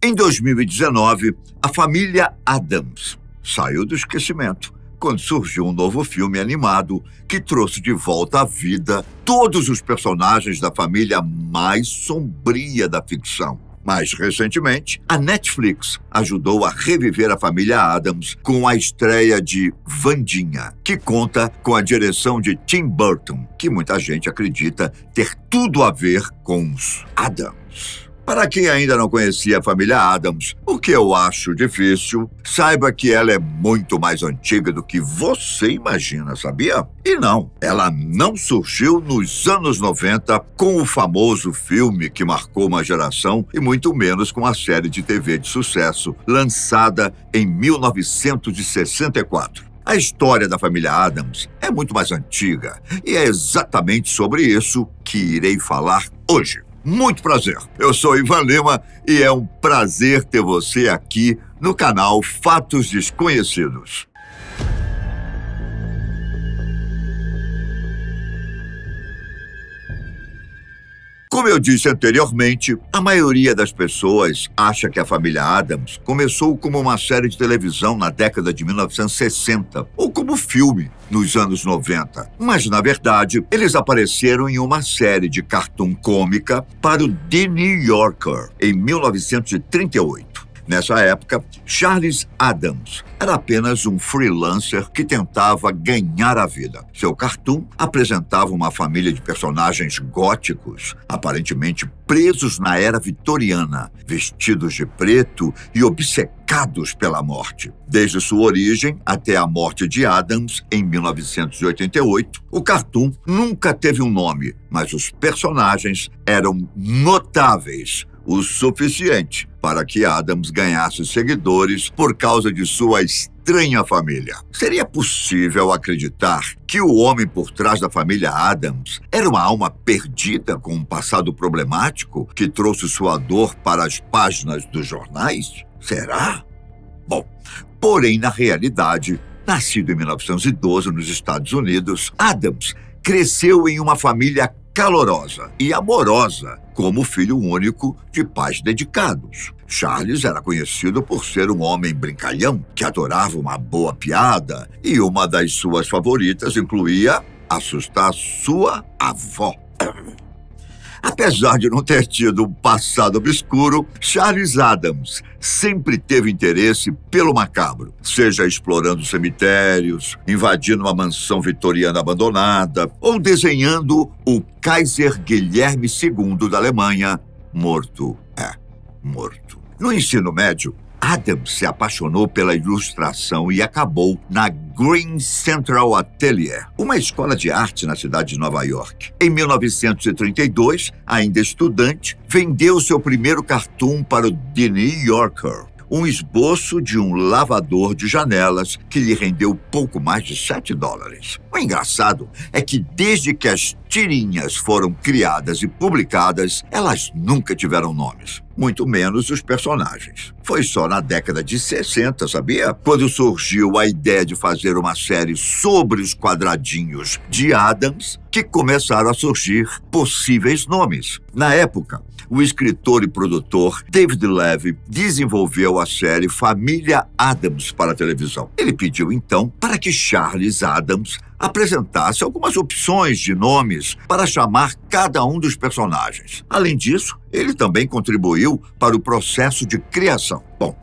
Em 2019, a família Addams saiu do esquecimento quando surgiu um novo filme animado que trouxe de volta à vida todos os personagens da família mais sombria da ficção. Mais recentemente, a Netflix ajudou a reviver a família Addams com a estreia de Wandinha, que conta com a direção de Tim Burton, que muita gente acredita ter tudo a ver com os Addams. Para quem ainda não conhecia a família Addams, o que eu acho difícil, saiba que ela é muito mais antiga do que você imagina, sabia? E não, ela não surgiu nos anos 90 com o famoso filme que marcou uma geração e muito menos com a série de TV de sucesso lançada em 1964. A história da família Addams é muito mais antiga e é exatamente sobre isso que irei falar hoje. Muito prazer, eu sou Ivan Lima e é um prazer ter você aqui no canal Fatos Desconhecidos. Como eu disse anteriormente, a maioria das pessoas acha que a família Addams começou como uma série de televisão na década de 1960 ou como filme nos anos 90. Mas, na verdade, eles apareceram em uma série de cartoon cômica para o The New Yorker em 1938. Nessa época, Charles Addams era apenas um freelancer que tentava ganhar a vida. Seu cartoon apresentava uma família de personagens góticos, aparentemente presos na era vitoriana, vestidos de preto e obcecados pela morte. Desde sua origem até a morte de Addams, em 1988, o cartoon nunca teve um nome, mas os personagens eram notáveis o suficiente para que Addams ganhasse seguidores por causa de sua estranha família. Seria possível acreditar que o homem por trás da família Addams era uma alma perdida com um passado problemático que trouxe sua dor para as páginas dos jornais? Será? Bom, porém, na realidade, nascido em 1912 nos Estados Unidos, Addams cresceu em uma família calorosa e amorosa, como filho único de pais dedicados. Charles era conhecido por ser um homem brincalhão, que adorava uma boa piada, e uma das suas favoritas incluía assustar sua avó. Apesar de não ter tido um passado obscuro, Charles Addams sempre teve interesse pelo macabro, seja explorando cemitérios, invadindo uma mansão vitoriana abandonada ou desenhando o Kaiser Guilherme II da Alemanha, morto. No ensino médio, Addams se apaixonou pela ilustração e acabou na Green Central Atelier, uma escola de arte na cidade de Nova York. Em 1932, ainda estudante, vendeu seu primeiro cartoon para o The New Yorker, um esboço de um lavador de janelas que lhe rendeu pouco mais de $7. O engraçado é que desde que as tirinhas foram criadas e publicadas, elas nunca tiveram nomes, muito menos os personagens. Foi só na década de 60, sabia? Quando surgiu a ideia de fazer uma série sobre os quadradinhos de Addams, que começaram a surgir possíveis nomes. Na época, o escritor e produtor David Levy desenvolveu a série Família Addams para a televisão. Ele pediu, então, para que Charles Addams apresentasse algumas opções de nomes para chamar cada um dos personagens. Além disso, ele também contribuiu para o processo de criação. Bom,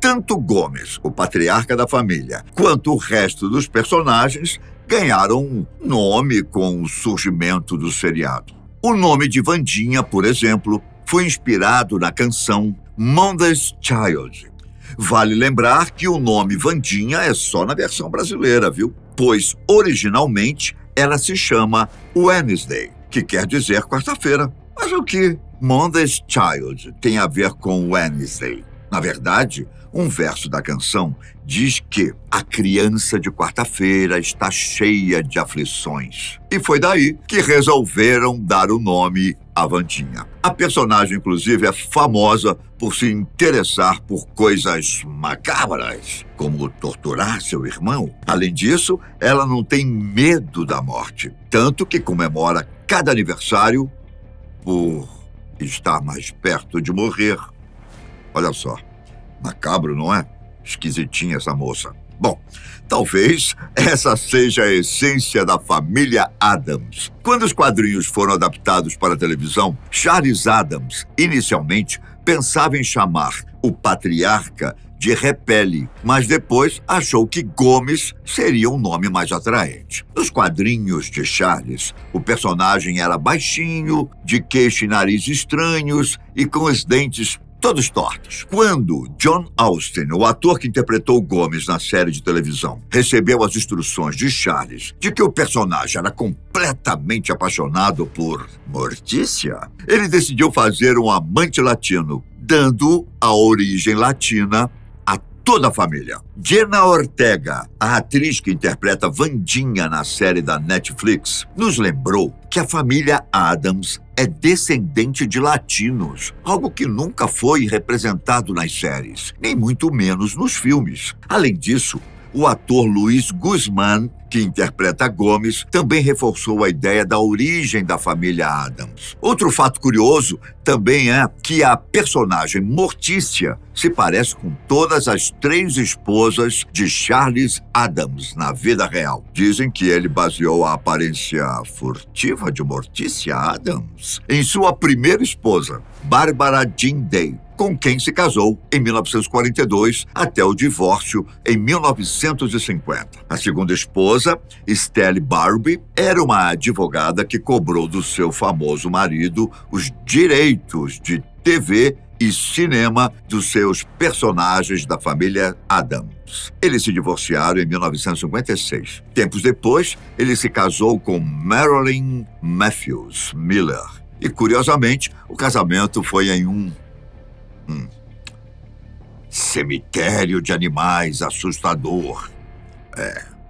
tanto Gomes, o patriarca da família, quanto o resto dos personagens ganharam um nome com o surgimento do seriado. O nome de Wandinha, por exemplo, foi inspirado na canção Monday's Child. Vale lembrar que o nome Wandinha é só na versão brasileira, viu? Pois, originalmente, ela se chama Wednesday, que quer dizer quarta-feira. Mas o que Monday's Child tem a ver com Wednesday? Na verdade, um verso da canção diz que a criança de quarta-feira está cheia de aflições. E foi daí que resolveram dar o nome a Wandinha. A personagem, inclusive, é famosa por se interessar por coisas macabras, como torturar seu irmão. Além disso, ela não tem medo da morte, tanto que comemora cada aniversário por estar mais perto de morrer. Olha só, macabro, não é? Esquisitinha essa moça. Bom, talvez essa seja a essência da família Addams. Quando os quadrinhos foram adaptados para a televisão, Charles Addams, inicialmente, pensava em chamar o patriarca de Repele, mas depois achou que Gomes seria um nome mais atraente. Nos quadrinhos de Charles, o personagem era baixinho, de queixo e nariz estranhos e com os dentes todos tortos. Quando John Austin, o ator que interpretou Gomes na série de televisão, recebeu as instruções de Charles de que o personagem era completamente apaixonado por Mortícia, ele decidiu fazer um amante latino, dando a origem latina a toda a família. Jenna Ortega, a atriz que interpreta Wandinha na série da Netflix, nos lembrou que a família Addams é descendente de latinos, algo que nunca foi representado nas séries, nem muito menos nos filmes. Além disso, o ator Luis Guzmán, que interpreta Gomes, também reforçou a ideia da origem da família Addams. Outro fato curioso também é que a personagem Mortícia se parece com todas as 3 esposas de Charles Addams na vida real. Dizem que ele baseou a aparência furtiva de Mortícia Addams em sua primeira esposa, Barbara Jean Day, com quem se casou em 1942 até o divórcio em 1950. A segunda esposa, Stelle Barbie, era uma advogada que cobrou do seu famoso marido os direitos de TV e cinema dos seus personagens da família Addams. Eles se divorciaram em 1956. Tempos depois, ele se casou com Marilyn Matthews Miller. E, curiosamente, o casamento foi em um cemitério de animais assustador.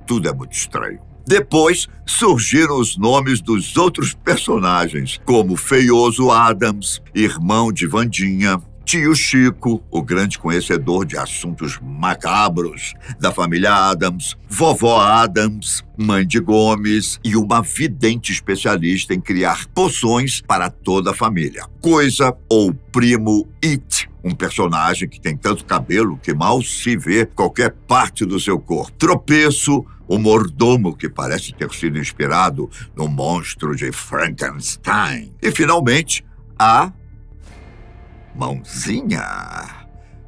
Tudo é muito estranho. Depois surgiram os nomes dos outros personagens, como Feioso Addams, irmão de Wandinha, Tio Chico, o grande conhecedor de assuntos macabros da família Addams, Vovó Addams, mãe de Gomes e uma vidente especialista em criar poções para toda a família. Coisa ou Primo It, um personagem que tem tanto cabelo que mal se vê qualquer parte do seu corpo. Tropeço, o mordomo que parece ter sido inspirado no monstro de Frankenstein. E, finalmente, a Mãozinha,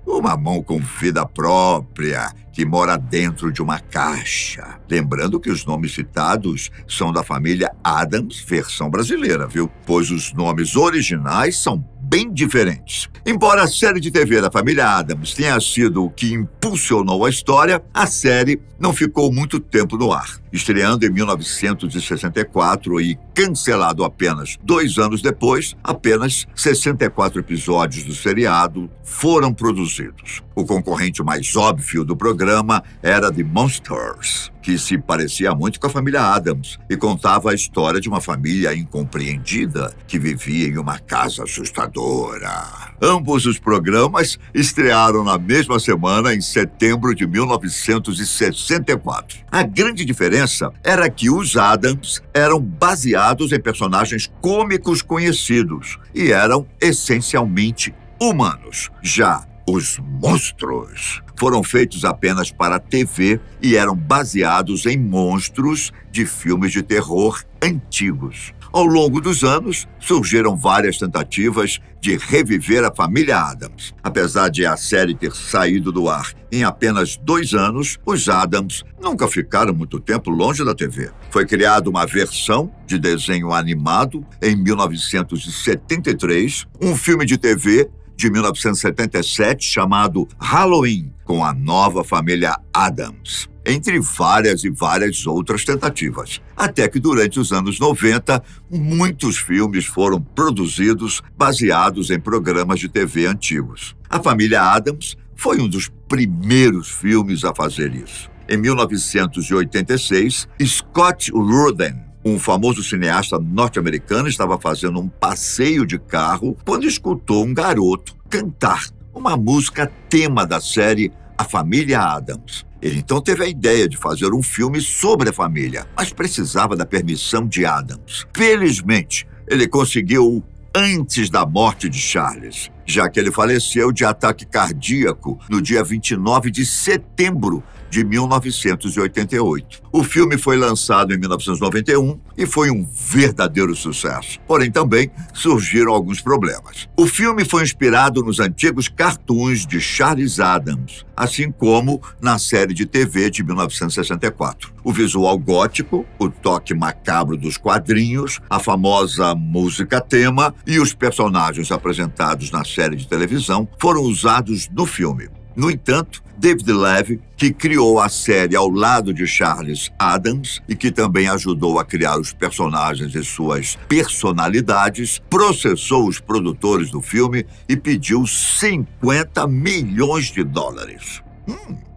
uma mão com vida própria que mora dentro de uma caixa. Lembrando que os nomes citados são da família Addams, versão brasileira, viu? Pois os nomes originais são bem diferentes. Embora a série de TV da família Addams tenha sido o que impulsionou a história, a série não ficou muito tempo no ar. Estreando em 1964 e cancelado apenas 2 anos depois, apenas 64 episódios do seriado foram produzidos. O concorrente mais óbvio do programa era The Monsters, que se parecia muito com a família Addams e contava a história de uma família incompreendida que vivia em uma casa assustadora. Ambos os programas estrearam na mesma semana, em setembro de 1964. A grande diferença era que os Addams eram baseados em personagens cômicos conhecidos e eram essencialmente humanos. Já os monstros foram feitos apenas para a TV e eram baseados em monstros de filmes de terror antigos. Ao longo dos anos, surgiram várias tentativas de reviver a família Addams. Apesar de a série ter saído do ar em apenas 2 anos, os Addams nunca ficaram muito tempo longe da TV. Foi criada uma versão de desenho animado em 1973, um filme de TV de 1977 chamado Halloween, com a nova família Addams, entre várias e várias outras tentativas. Até que durante os anos 90, muitos filmes foram produzidos baseados em programas de TV antigos. A família Addams foi um dos primeiros filmes a fazer isso. Em 1986, Scott Rudin, um famoso cineasta norte-americano, estava fazendo um passeio de carro quando escutou um garoto cantar uma música tema da série A Família Addams. Ele então teve a ideia de fazer um filme sobre a família, mas precisava da permissão de Addams. Felizmente, ele conseguiu antes da morte de Charles. já que ele faleceu de ataque cardíaco no dia 29 de setembro de 1988. O filme foi lançado em 1991 e foi um verdadeiro sucesso. Porém, também surgiram alguns problemas. O filme foi inspirado nos antigos cartoons de Charles Addams, assim como na série de TV de 1964. O visual gótico, o toque macabro dos quadrinhos, a famosa música tema e os personagens apresentados na série de televisão foram usados no filme. No entanto, David Levy, que criou a série ao lado de Charles Addams e que também ajudou a criar os personagens e suas personalidades, processou os produtores do filme e pediu 50 milhões de dólares.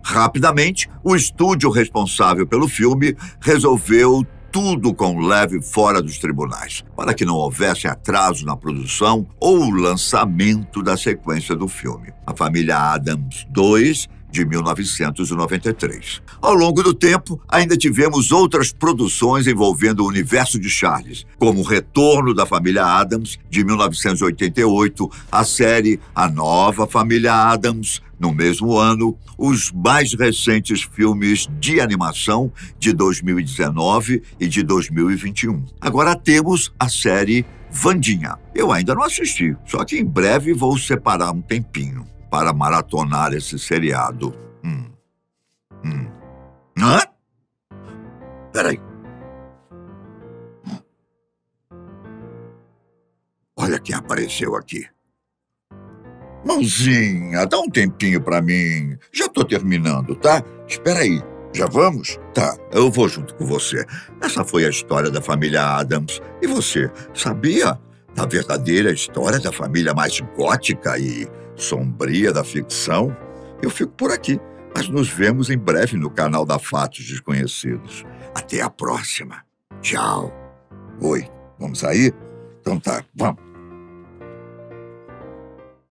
Rapidamente, o estúdio responsável pelo filme resolveu tudo com Levy fora dos tribunais, para que não houvesse atraso na produção ou lançamento da sequência do filme. A Família Addams 2, de 1993. Ao longo do tempo, ainda tivemos outras produções envolvendo o universo de Charles, como o Retorno da Família Addams, de 1988, a série A Nova Família Addams, no mesmo ano, os mais recentes filmes de animação de 2019 e de 2021. Agora temos a série Wandinha. Eu ainda não assisti, só que em breve vou separar um tempinho para maratonar esse seriado. Hã? Peraí. Olha quem apareceu aqui. Mãozinha, dá um tempinho pra mim. Já tô terminando, tá? Espera aí. Já vamos? Tá, eu vou junto com você. Essa foi a história da família Addams. E você, sabia da verdadeira história da família mais gótica e sombria da ficção? Eu fico por aqui, mas nos vemos em breve no canal da Fatos Desconhecidos. Até a próxima. Tchau. Oi, vamos sair? Então tá, vamos.